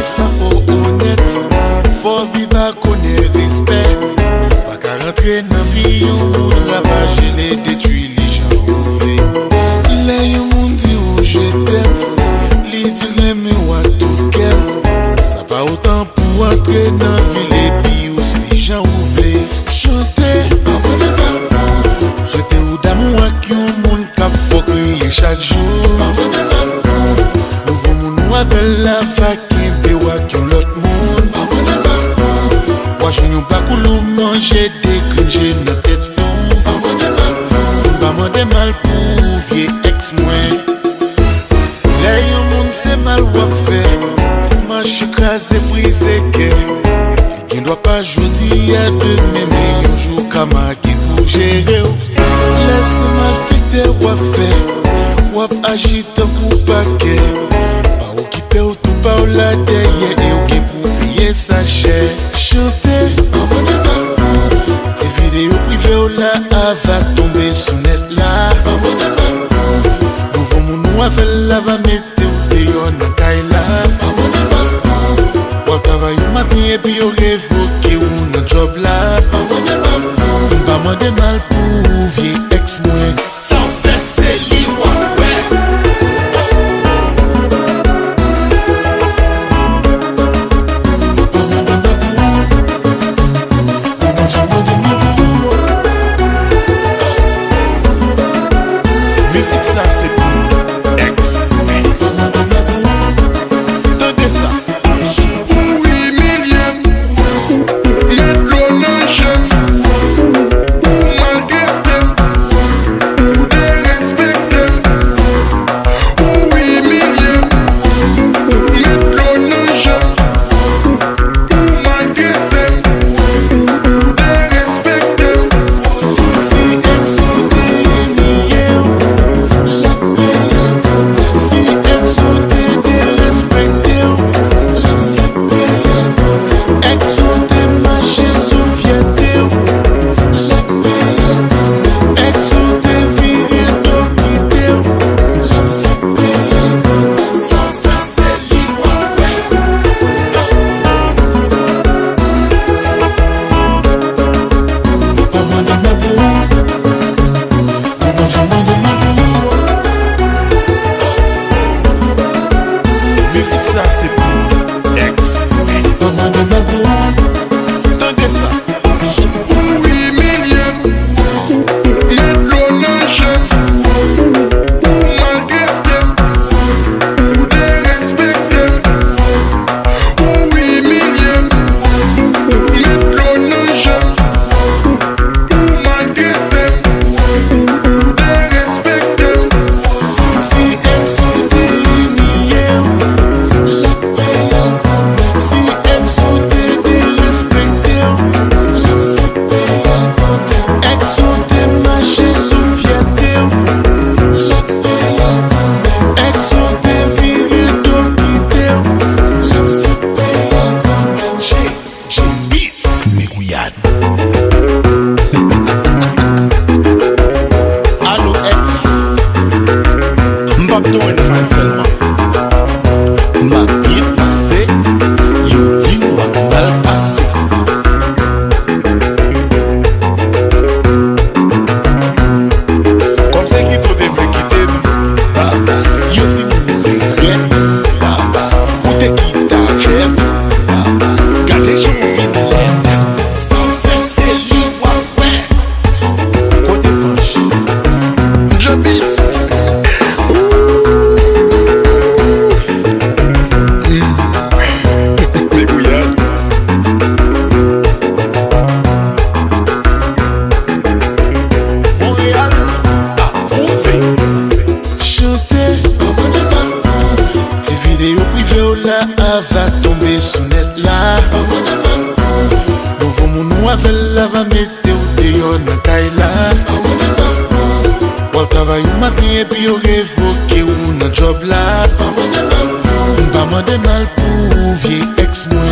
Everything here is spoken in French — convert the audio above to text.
ça faut honnête, faut vivre à connaître respect. Pas qu'à rentrer dans la vie, on ravager les détruits, les gens ouvrés. Là, y'a mon dit où je t'aime, les dirait mais ou tout qu'elle. Ça pas autant pour entrer dans la ville et puis où les gens ouvrés. Chanter, souhaiter ou d'amour à qui on monde cap faut crier chaque jour. Nouveau monde avec la vague et ou à qui on l'autre monde. Moi je n'ai pas coulou manger des cringés dans tête non. Pas moi de mal pour vieux ex-moi. Là y'a monde c'est mal ou à faire. Moi je suis crasé brisé qu'elle. Qui ne doit pas jouer à demain, mais un jour comme qui pour gérer. Laisse-moi faire des wafés, wap agite pour paquet. Pas occupé ou tout pas là derrière et ou qui pour payer sa chair. Chanter, tes vidéos privées ou là, va tomber sous net là. Nouveau monde avec la va mettre ou dehors dans Kaila. Travail au matin et puis au révoqué ou dans job là. Pas moi de mal pour vieux ex-moi. Sans faire c'est l'Iwa. Musique ça c'est pour ex. Tendez ça. Ça c'est pour ex. Tendez ça. Oui, millième. Mettre l'eau dans j'aime. Malgré ou de respecter. Oui, millième. Mettre l'eau dans j'aime. Malgré ou de respecter. Si elle saute Allo ex M'bap doing fan seulement m'a bien passé you dis moi mal passé comme c'est qui trop devrait quitter you dis moi rien ou te quitte à faire gardez je vous fais sans faire c'est l'Iwa côté poche je beat. Va tomber sous net là. Nouveau monde avec la va mettre ou dehors dans Kaila. Ou travail au matin et puis au révoqué ou dans job là. Pas moi de mal pour vieux ex-moi.